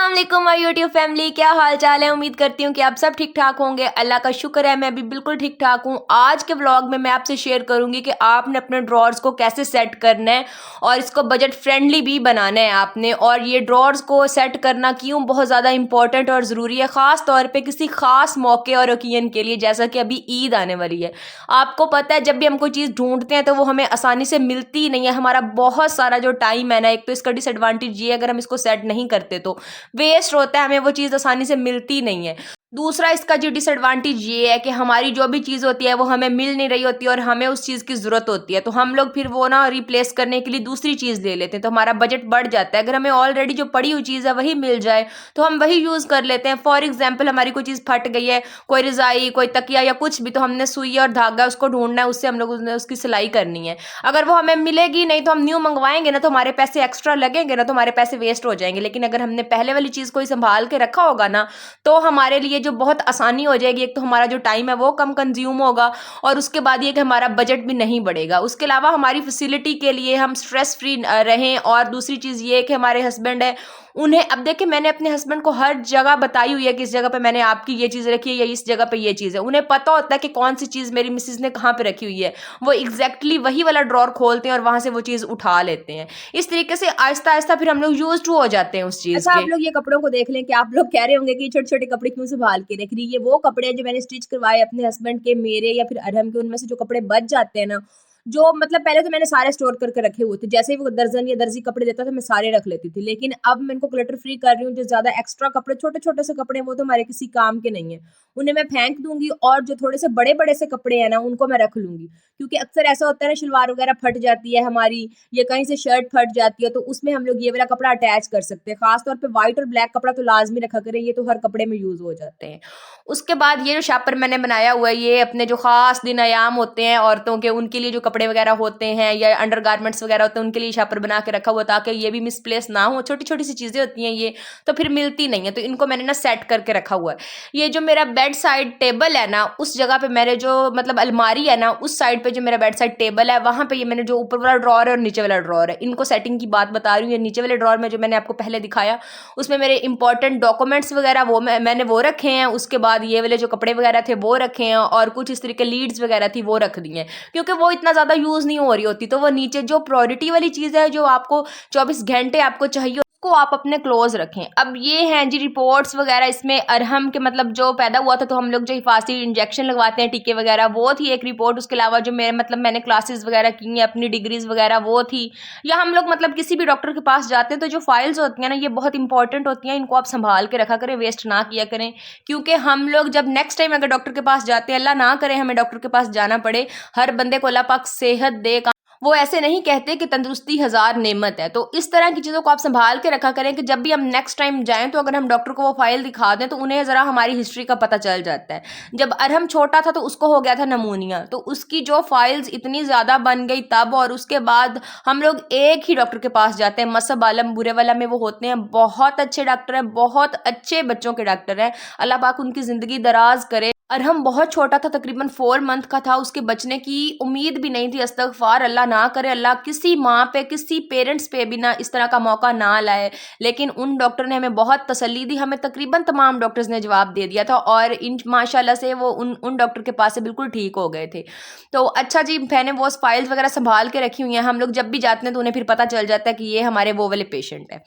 अस्सलाम वालेकुम my YouTube family, क्या हाल चाल है। उम्मीद करती हूँ कि आप सब ठीक ठाक होंगे। अल्लाह का शुक्र है मैं भी बिल्कुल ठीक ठाक हूँ। आज के व्लॉग में मैं आपसे शेयर करूंगी कि आपने अपने ड्रॉर्स को कैसे सेट करना है और इसको बजट फ्रेंडली भी बनाना है आपने। और ये ड्रॉर्स को सेट करना क्यों बहुत ज़्यादा इंपॉर्टेंट और ज़रूरी है, ख़ास तौर पर किसी खास मौके और ओकेजन के लिए, जैसा कि अभी ईद आने वाली है। आपको पता है जब भी हम कोई चीज़ ढूंढते हैं तो वो हमें आसानी से मिलती नहीं है। हमारा बहुत सारा जो टाइम है ना, एक तो इसका डिसएडवांटेज ये, अगर हम इसको सेट नहीं करते तो वेस्ट होता है, हमें वो चीज़ आसानी से मिलती नहीं है। दूसरा इसका जो डिसएडवांटेज ये है कि हमारी जो भी चीज़ होती है वो हमें मिल नहीं रही होती और हमें उस चीज़ की ज़रूरत होती है, तो हम लोग फिर वो ना रिप्लेस करने के लिए दूसरी चीज़ ले लेते हैं, तो हमारा बजट बढ़ जाता है। अगर हमें ऑलरेडी जो पड़ी हुई चीज़ है वही मिल जाए तो हम वही यूज़ कर लेते हैं। फॉर एग्जाम्पल हमारी कोई चीज़ फट गई है, कोई रज़ाई, कोई तकिया या कुछ भी, तो हमने सुई और धागा उसको ढूंढना है, उससे हम लोग उसकी सिलाई करनी है। अगर वो हमें मिलेगी नहीं तो हम न्यू मंगवाएंगे ना, तो हमारे पैसे एक्स्ट्रा लगेंगे ना, तो हमारे पैसे वेस्ट हो जाएंगे। लेकिन अगर हमने पहले वाली चीज़ को ही संभाल के रखा होगा ना, तो हमारे लिए जो बहुत आसानी हो जाएगी। एक तो हमारा जो टाइम है वो कम कंज्यूम होगा और उसके बाद ये कि हमारा बजट भी नहीं बढ़ेगा। उसके अलावा हमारी फैसिलिटी के लिए हम स्ट्रेस फ्री रहें। और दूसरी चीज़ ये है कि हमारे हस्बैंड है, उन्हें अब देखिए मैंने अपने हस्बैंड को हर जगह बताई हुई है कि इस जगह पे मैंने आपकी ये चीज़ रखी है या इस जगह पे ये चीज़ है। उन्हें पता होता है कि कौन सी चीज़ मेरी मिसेज ने कहाँ पे रखी हुई है। वो एग्जैक्टली वही वाला ड्रॉर खोलते हैं और वहां से वो चीज़ उठा लेते हैं। इस तरीके से आहिस्ता आहिस्ता फिर हम लोग यूज टू हो जाते हैं उस चीज़ अच्छा, के। आप लोग ये कपड़ों को देख लें कि आप लोग कह रहे होंगे कि ये छोटे छोटे कपड़े क्यों संभाल के रख रही है। ये वो कपड़े हैं जो मैंने स्टिच करवाए अपने हस्बैंड के, मेरे या फिर अरहम के। उनमें से जो कपड़े बच जाते हैं ना, जो मतलब पहले तो मैंने सारे स्टोर करके रखे हुए थे, जैसे ही वो दर्जन या दर्जी कपड़े देता था मैं सारे रख लेती थी। लेकिन अब मैं इनको क्लटर फ्री कर रही हूँ। जो ज्यादा एक्स्ट्रा कपड़े, छोटे छोटे से कपड़े हैं, वो तो हमारे किसी काम के नहीं है, उन्हें मैं फेंक दूंगी। और जो थोड़े से बड़े बड़े से कपड़े हैं ना, उनको मैं रख लूंगी। क्योंकि अक्सर ऐसा होता है ना, शलवार वगैरह फट जाती है हमारी, या कहीं से शर्ट फट जाती है, तो उसमें हम लोग ये वाला कपड़ा अटैच कर सकते हैं। खासतौर पे व्हाइट और ब्लैक कपड़ा तो लाजमी रखा करें, ये तो हर कपड़े में यूज हो जाते हैं। उसके बाद ये जो शापर मैंने बनाया हुआ है, ये अपने जो खास दिन आयाम होते हैं औरतों के, उनके लिए जो कपड़े वगैरह होते हैं या अंडर गारमेंट्स वगैरह होते हैं, उनके लिए शापर बना के रखा हुआ, ताकि ये भी मिसप्लेस ना हो। छोटी छोटी सी चीज़ें होती हैं ये, तो फिर मिलती नहीं है, तो इनको मैंने ना सेट करके रखा हुआ है। ये जो मेरा बेड साइड टेबल है ना, उस जगह पे मेरे जो मतलब अलमारी है ना, उस साइड पे जो मेरा बेड साइड टेबल है, वहां पे ये मैंने जो ऊपर वाला ड्रॉर है और नीचे वाला ड्रॉर है, इनको सेटिंग की बात बता रही हूँ। ये नीचे वाले ड्रॉर में जो मैंने आपको पहले दिखाया, उसमें मेरे इंपॉर्टेंट डॉक्यूमेंट्स वगैरह वो मैंने वो रखे हैं। उसके बाद ये वाले जो कपड़े वगैरह थे वो रखे हैं, और कुछ इस तरीके लीड्स वगैरह थी वो रख दी हैं, क्योंकि वो इतना ज़्यादा यूज़ नहीं हो रही होती। तो वो नीचे जो प्रायोरिटी वाली चीज़ है, जो आपको 24 घंटे आपको चाहिए, को आप अपने क्लोज रखें। अब ये हैं जी रिपोर्ट्स वगैरह। इसमें अरहम के मतलब जो पैदा हुआ था, तो हम लोग जो हिफाजती इंजेक्शन लगवाते हैं, टीके वगैरह, वो थी एक रिपोर्ट। उसके अलावा जो मेरे मतलब मैंने क्लासेस वगैरह की हैं, अपनी डिग्रीज वगैरह, वो थी। या हम लोग मतलब किसी भी डॉक्टर के पास जाते हैं तो जो फाइल्स होती हैं ना, ये बहुत इंपॉर्टेंट होती हैं, इनको आप संभाल के रखा करें, वेस्ट ना किया करें। क्योंकि हम लोग जब नेक्स्ट टाइम अगर डॉक्टर के पास जाते हैं, अल्लाह ना करे हमें डॉक्टर के पास जाना पड़े, हर बंदे को अल्लाह पाक सेहत दे। वो ऐसे नहीं कहते कि तंदुरुस्ती हजार नेमत है, तो इस तरह की चीज़ों को आप संभाल के रखा करें कि जब भी हम नेक्स्ट टाइम जाएं तो अगर हम डॉक्टर को वो फाइल दिखा दें तो उन्हें ज़रा हमारी हिस्ट्री का पता चल जाता है। जब अरहम छोटा था तो उसको हो गया था नमूनिया, तो उसकी जो फाइल्स इतनी ज़्यादा बन गई तब, और उसके बाद हम लोग एक ही डॉक्टर के पास जाते हैं, मसब आलम बुरे वाला में वो होते हैं। बहुत अच्छे डॉक्टर हैं, बहुत अच्छे बच्चों के डॉक्टर हैं, अल्लाह पाक उनकी ज़िंदगी दराज करे। अरहम बहुत छोटा था, तकरीबन 4 मंथ का था, उसके बचने की उम्मीद भी नहीं थी। अस्तगफार, अल्लाह ना करे, अल्लाह किसी माँ पे, किसी पेरेंट्स पे भी ना इस तरह का मौका ना लाए। लेकिन उन डॉक्टर ने हमें बहुत तसल्ली दी, हमें तकरीबन तमाम डॉक्टर्स ने जवाब दे दिया था, और इन माशाल्लाह से वो उन डॉक्टर के पास से बिल्कुल ठीक हो गए थे। तो अच्छा जी, मैंने वो फाइल्स वगैरह संभाल के रखी हुई हैं। हम लोग जब भी जाते हैं तो उन्हें फिर पता चल जाता है कि ये हमारे वो वाले पेशेंट है।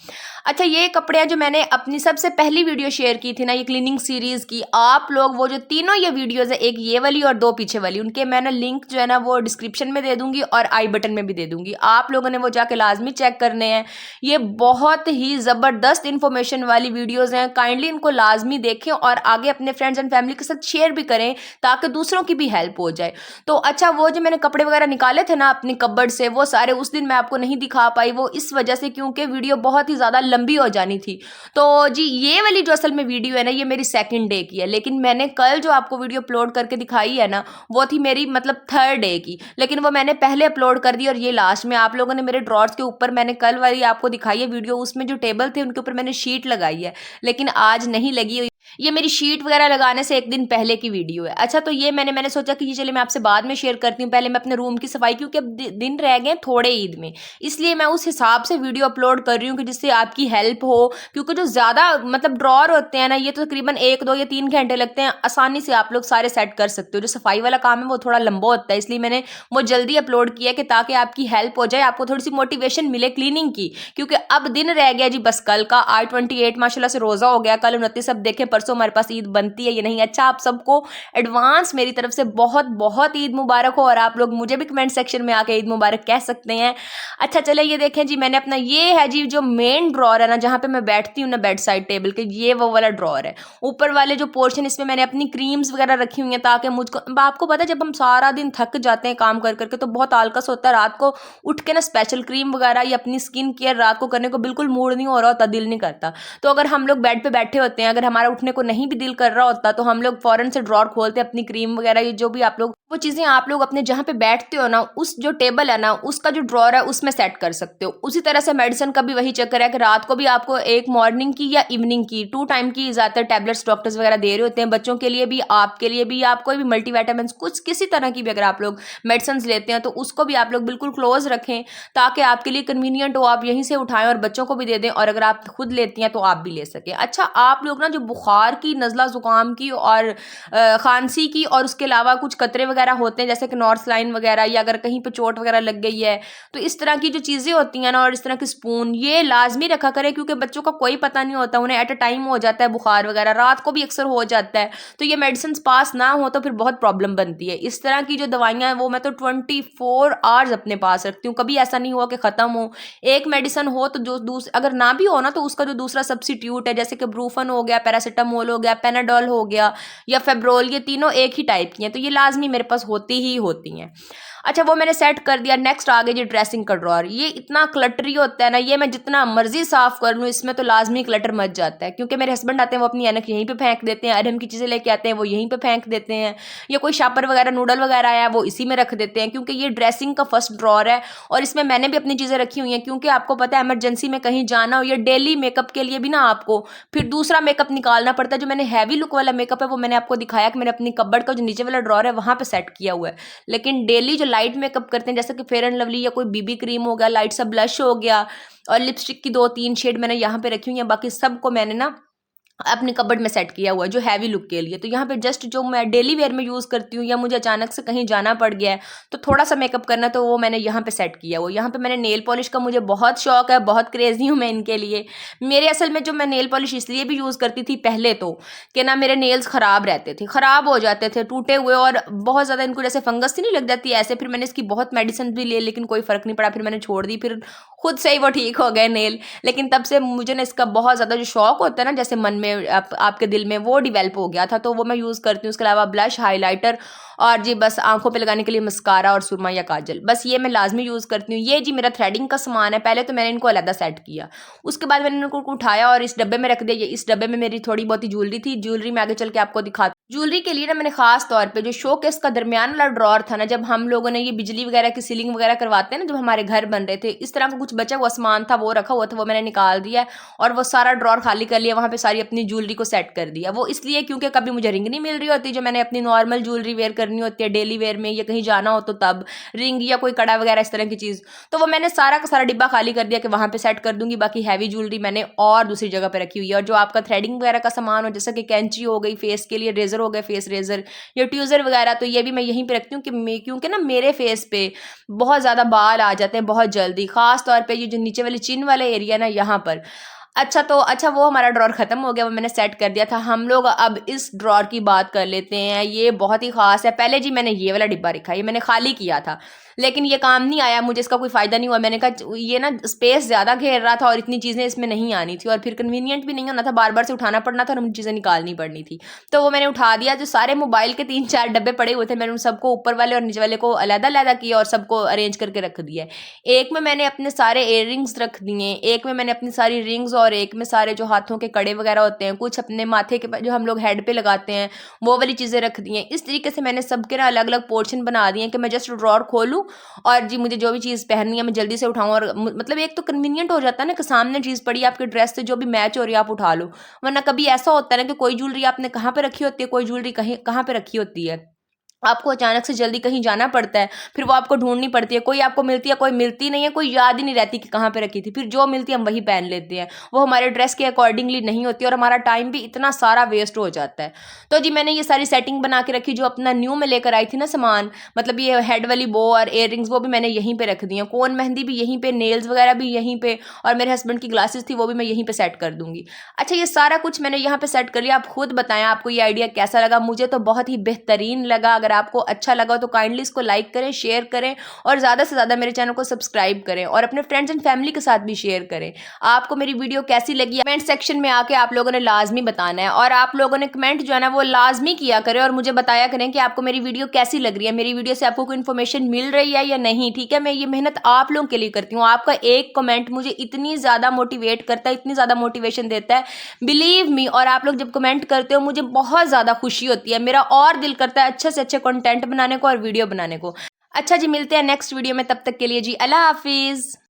अच्छा, ये कपड़े हैं जो मैंने अपनी सबसे पहली वीडियो शेयर की थी ना, ये क्लीनिंग सीरीज की, आप लोग वो जो तीनों ये वीडियोस है, एक ये वाली और 2 पीछे वाली, उनके मैंने लिंक जो है ना वो डिस्क्रिप्शन में दे दूंगी और आई बटन में भी दे दूंगी। आप लोगों ने वो जाके लाजमी चेक करने हैं। ये बहुत ही ज़बरदस्त इंफॉर्मेशन वाली वीडियोज़ हैं, काइंडली इनको लाजमी देखें और आगे अपने फ्रेंड्स एंड फैमिली के साथ शेयर भी करें, ताकि दूसरों की भी हेल्प हो जाए। तो अच्छा, वो जो मैंने कपड़े वगैरह निकाले थे ना अपनी कबर्ड से, वो सारे उस दिन मैं आपको नहीं दिखा पाई, वो इस वजह से क्योंकि वीडियो बहुत ही ज़्यादा लंबी हो जानी थी। तो जी, ये वाली जो असल में वीडियो है ना, ये मेरी सेकंड डे की है, लेकिन मैंने कल जो आपको वीडियो अपलोड करके दिखाई है ना, वो थी मेरी मतलब थर्ड डे की, लेकिन वो मैंने पहले अपलोड कर दी। और ये लास्ट में आप लोगों ने मेरे ड्रॉर्स के ऊपर, मैंने कल वाली आपको दिखाई है वीडियो, उसमें जो टेबल थे उनके ऊपर मैंने शीट लगाई है, लेकिन आज नहीं लगी हुई। ये मेरी शीट वगैरह लगाने से एक दिन पहले की वीडियो है। अच्छा, तो ये मैंने सोचा कि ये चलिए मैं आपसे बाद में शेयर करती हूँ, पहले मैं अपने रूम की सफाई, क्योंकि अब दिन रह गए थोड़े ईद में, इसलिए मैं उस हिसाब से वीडियो अपलोड कर रही हूँ कि जिससे आपकी हेल्प हो। क्योंकि जो ज़्यादा मतलब ड्रॉर होते हैं ना, ये तो तकरीबन 1 2 या 3 घंटे लगते हैं, आसानी से आप लोग सारे सेट कर सकते हो। जो सफाई वाला काम है वो थोड़ा लंबा होता है, इसलिए मैंने वो जल्दी अपलोड किया कि ताकि आपकी हेल्प हो जाए, आपको थोड़ी सी मोटिवेशन मिले क्लीनिंग की। क्योंकि अब दिन रह गया जी बस कल का, आज 28 माशाल्लाह से रोज़ा हो गया, कल 29, अब देखें परसों हमारे पास ईद बनती है या नहीं। अच्छा, आप सबको एडवांस मेरी तरफ से बहुत बहुत ईद मुबारक हो, और आप लोग मुझे भी कमेंट सेक्शन में आके ईद मुबारक कह सकते हैं। अच्छा चले, ये देखें जी, मैंने अपना ये है जी जो मेन ड्रॉर है ना, जहाँ पे मैं बैठती हूँ ना बेड साइड टेबल के, ये वो वाला ड्रॉर है। ऊपर वाले जो पोर्शन, इसमें मैंने अपनी क्रीम्स वगैरह रखी हुई हैं, ताकि मुझको, आपको पता है जब हम सारा दिन थक जाते हैं काम कर करके तो बहुत आलकस होता है, रात को उठ के ना स्पेशल क्रीम वगैरह या अपनी स्किन केयर रात को करने को बिल्कुल मूड नहीं हो रहा होता, दिल नहीं करता। तो अगर हम लोग बेड पे बैठे होते हैं, अगर हमारा उठने को नहीं भी दिल कर रहा होता, तो हम लोग फौरन से ड्रॉर खोलते हैं, अपनी क्रीम वगैरह ये जो भी आप लोग, वो चीज़ें आप लोग अपने जहाँ पे बैठते हो ना, उस जो टेबल है ना, उसका जो ड्रॉर है उसमें सेट कर सकते हो। उसी तरह से मेडिसिन का भी वही चक्कर है कि रात को भी आपको एक मॉर्निंग की या इवनिंग की 2 टाइम की ज़्यादातर टैबलेट्स डॉक्टर्स वगैरह दे रहे होते हैं, बच्चों के लिए भी, आपके लिए भी, आप कोई भी मल्टीविटामिन कुछ किसी तरह की भी अगर आप लोग मेडिसिन लेते हैं तो उसको भी आप लोग बिल्कुल क्लोज रखें, ताकि आपके लिए कन्वीनियंट हो, आप यहीं से उठाएं और बच्चों को भी दे दें, और अगर आप खुद लेती हैं तो आप भी ले सकें। अच्छा, आप लोग ना जो बुखार की, नज़ला ज़ुकाम की और खांसी की, और उसके अलावा कुछ कतरे वगैरह होते हैं जैसे कि नॉर्थ लाइन वगैरह, या अगर कहीं पे चोट वगैरह लग गई है, तो इस तरह की जो चीज़ें होती हैं ना, और इस तरह के स्पून ये लाजमी रखा करें, क्योंकि बच्चों का कोई पता नहीं होता, उन्हें एट अ टाइम हो जाता है बुखार वगैरह, रात को भी अक्सर हो जाता है, तो ये मेडिसिन पास ना हो तो फिर बहुत प्रॉब्लम बनती है। इस तरह की जो दवाइयाँ हैं वो मैं तो 24 आवर्स अपने पास रखती हूँ, कभी ऐसा नहीं हुआ कि ख़त्म हो। एक मेडिसिन हो तो जो अगर ना भी हो ना, तो उसका जो दूसरा सब्सिट्यूट है, जैसे कि ब्रूफन हो गया, पैरासीटामोल हो गया, पेनाडोल हो गया, या फेब्रोल, ये तीनों एक ही टाइप की हैं, तो ये लाजमी मेरे पास होती ही होती हैं। अच्छा, वो मैंने सेट कर दिया। नेक्स्ट आ गई जी ड्रेसिंग का ड्रॉर। ये इतना क्लटरी होता है ना, ये मैं जितना मर्जी साफ कर लूँ इसमें तो लाजमी क्लटर मच जाता है, क्योंकि मेरे हस्बैंड आते हैं वो अपनी ऐनक यहीं पे फेंक देते हैं, अरहम की चीज़ें लेके आते हैं वो यहीं पे फेंक देते हैं, या कोई शापर वगैरह नूडल वगैरह आया वो इसी में रख देते हैं, क्योंकि ये ड्रेसिंग का फर्स्ट ड्रॉर है, और इसमें मैंने भी अपनी चीज़ें रखी हुई हैं, क्योंकि आपको पता है इमरजेंसी में कहीं जाना हो, या डेली मेकअप के लिए भी ना आपको फिर दूसरा मेकअप निकालना पड़ता है। जो मैंने हैवी लुक वाला मेकअप है वो मैंने आपको दिखाया कि मैंने अपनी कबर्ड का जो नीचे वाला ड्रॉर है वहाँ पे सेट किया हुआ है, लेकिन डेली जो लाइट मेकअप करते हैं जैसे कि फेयर एंड लवली, या कोई बीबी क्रीम हो गया, लाइट सा ब्लश हो गया, और लिपस्टिक की 2 3 शेड मैंने यहाँ पे रखी हुई है, बाकी सबको मैंने ना अपनी कबर्ड में सेट किया हुआ है जो हैवी लुक के लिए। तो यहाँ पे जस्ट जो मैं डेली वेयर में यूज़ करती हूँ, या मुझे अचानक से कहीं जाना पड़ गया है तो थोड़ा सा मेकअप करना, तो वो मैंने यहाँ पे सेट किया हुआ। यहाँ पे मैंने नेल पॉलिश का मुझे बहुत शौक है, बहुत क्रेजी हूँ मैं इनके लिए। मेरे असल में जो मैं नेल पॉलिश इसलिए भी यूज़ करती थी पहले तो, कि ना मेरे नेल्स ख़राब रहते थे, ख़राब हो जाते थे, टूटे हुए, और बहुत ज़्यादा इनको जैसे फंगस ही नहीं लग जाती ऐसे। फिर मैंने इसकी बहुत मेडिसिन भी ली, लेकिन कोई फ़र्क नहीं पड़ा, फिर मैंने छोड़ दी, फिर खुद से ही वो ठीक हो गए नेल। लेकिन तब से मुझे ना इसका बहुत ज़्यादा जो शौक होता है ना, जैसे मन में आपके दिल में, वो डेवलप हो गया था, तो वो मैं यूज़ करती हूँ। उसके अलावा ब्लश, हाइलाइटर, और जी बस आंखों पे लगाने के लिए मस्कारा और सुरमा या काजल, बस ये मैं लाजमी यूज़ करती हूँ। ये जी मेरा थ्रेडिंग का सामान है, पहले तो मैंने इनको अलग सेट किया, उसके बाद मैंने इनको उठाया और इस डब्बे में रख दिया। इस डब्बे में मेरी थोड़ी बहुत ही ज्वेलरी थी, ज्वेलरी में आगे चल के आपको दिखाती। ज्वेलरी के लिए ना मैंने खास तौर पे जो शोकेस का दरमियान वाला ड्रॉर था ना, जब हम लोगों ने ये बिजली वगैरह की सीलिंग वगैरह करवाते हैं ना, जब हमारे घर बन रहे थे, इस तरह का कुछ बचा हुआ सामान था, वो रखा हुआ था, वो मैंने निकाल दिया और वो सारा ड्रॉर खाली कर लिया, वहाँ पे सारी अपनी ज्वेलरी को सेट कर दिया। वो इसलिए क्योंकि कभी मुझे रिंग नहीं मिल रही होती जो मैंने अपनी नॉर्मल ज्वेलरी वेयर करनी होती है डेली वेयर में, या कहीं जाना हो तो तब रिंग या कोई कड़ा वगैरह इस तरह की चीज़, तो वो मैंने सारा का सारा डिब्बा खाली कर दिया कि वहाँ पे सेट कर दूंगी। बाकी हैवी ज्वेलरी मैंने और दूसरी जगह पे रखी हुई है। और जो आपका थ्रेडिंग वगैरह का सामान हो, जैसे कि कैंची हो गई, फेस के लिए रेजर हो गए, फेस रेजर या ट्यूजर वगैरह, तो ये भी मैं यहीं पे रखती हूँ क्योंकि ना मेरे फेस पे बहुत ज़्यादा बाल आ जाते हैं बहुत जल्दी, खास तौर पे ये जो नीचे वाले चिन वाले एरिया ना यहाँ पर। अच्छा वो हमारा ड्रॉर ख़त्म हो गया, वो मैंने सेट कर दिया था। हम लोग अब इस ड्रॉर की बात कर लेते हैं, ये बहुत ही ख़ास है। पहले जी मैंने ये वाला डिब्बा रखा, ये मैंने खाली किया था, लेकिन ये काम नहीं आया, मुझे इसका कोई फ़ायदा नहीं हुआ। मैंने कहा ये ना स्पेस ज़्यादा घेर रहा था और इतनी चीज़ें इसमें नहीं आनी थी, और फिर कन्वीनियंट भी नहीं होना था, बार बार से उठाना पड़ना था और मुझे चीज़ें निकालनी पड़नी थी, तो वो मैंने उठा दिया। जो सारे मोबाइल के 3 4 डब्बे पड़े हुए थे, मैंने उन सबको ऊपर वाले और नीचे वाले को अलग-अलग किया और सबको अरेंज करके रख दिया। एक में मैंने अपने सारे इयररिंग्स रख दिए, एक में मैंने अपनी सारी रिंग्स और एक में सारे जो हाथों के कड़े वगैरह होते हैं, कुछ अपने माथे के जो हम लोग हेड पे लगाते हैं वो वाली चीज़ें रख दी हैं। इस तरीके से मैंने सबके ना अलग अलग पोर्शन बना दिए हैं कि मैं जस्ट ड्रॉर खोलूँ और जी मुझे जो भी चीज़ पहननी है मैं जल्दी से उठाऊँ। और मतलब एक तो कन्वीनियंट हो जाता है ना कि सामने चीज़ पड़ी है आपकी ड्रेस से जो भी मैच हो रही है आप उठा लो। वरना कभी ऐसा होता है ना कि कोई ज्वेलरी आपने कहाँ पे रखी होती है, कोई ज्वेलरी कहीं कहाँ पे रखी होती है, आपको अचानक से जल्दी कहीं जाना पड़ता है, फिर वो आपको ढूंढनी पड़ती है, कोई आपको मिलती है कोई मिलती नहीं है, कोई याद ही नहीं रहती कि कहाँ पे रखी थी, फिर जो मिलती है हम वही पहन लेते हैं, वो हमारे ड्रेस के अकॉर्डिंगली नहीं होती और हमारा टाइम भी इतना सारा वेस्ट हो जाता है। तो जी मैंने ये सारी सेटिंग बना के रखी, जो अपना न्यू में लेकर आई थी ना सामान, मतलब ये हेड वाली बो और इयर वो भी मैंने यहीं पर रख दी है, कोन मेहंदी भी यहीं पर, नेल्स वगैरह भी यहीं पर, और मेरे हस्बैंड की ग्लासेस थी वो भी मैं यहीं पर सेट कर दूंगी। अच्छा ये सारा कुछ मैंने यहाँ पे सेट कर लिया, आप खुद बताएं आपको ये आइडिया कैसा लगा। मुझे तो बहुत ही बेहतरीन लगा। अगर आपको अच्छा लगा तो काइंडली इसको लाइक करें, शेयर करें और ज़्यादा से ज़्यादा मेरे चैनल को सब्सक्राइब करें और अपने फ्रेंड्स एंड फैमिली के साथ भी शेयर करें। आपको मेरी वीडियो कैसी लगी कमेंट सेक्शन में आके आप लोगों ने लाजमी बताना है, और आप लोगों ने कमेंट जो है ना वो लाजमी किया करें और मुझे बताया करें कि आपको मेरी वीडियो कैसी लग रही है, मेरी वीडियो से आपको कोई इन्फॉर्मेशन मिल रही है या नहीं। ठीक है, मैं ये मेहनत आप लोगों के लिए करती हूँ। आपका एक कमेंट मुझे इतनी ज़्यादा मोटिवेट करता है, इतनी ज़्यादा मोटिवेशन देता है, बिलीव मी। और आप लोग जब कमेंट करते हो मुझे बहुत ज़्यादा खुशी होती है, मेरा और दिल करता है अच्छे से अच्छे कंटेंट बनाने को और वीडियो बनाने को। अच्छा जी, मिलते हैं नेक्स्ट वीडियो में, तब तक के लिए जी अल्लाह हाफिज़।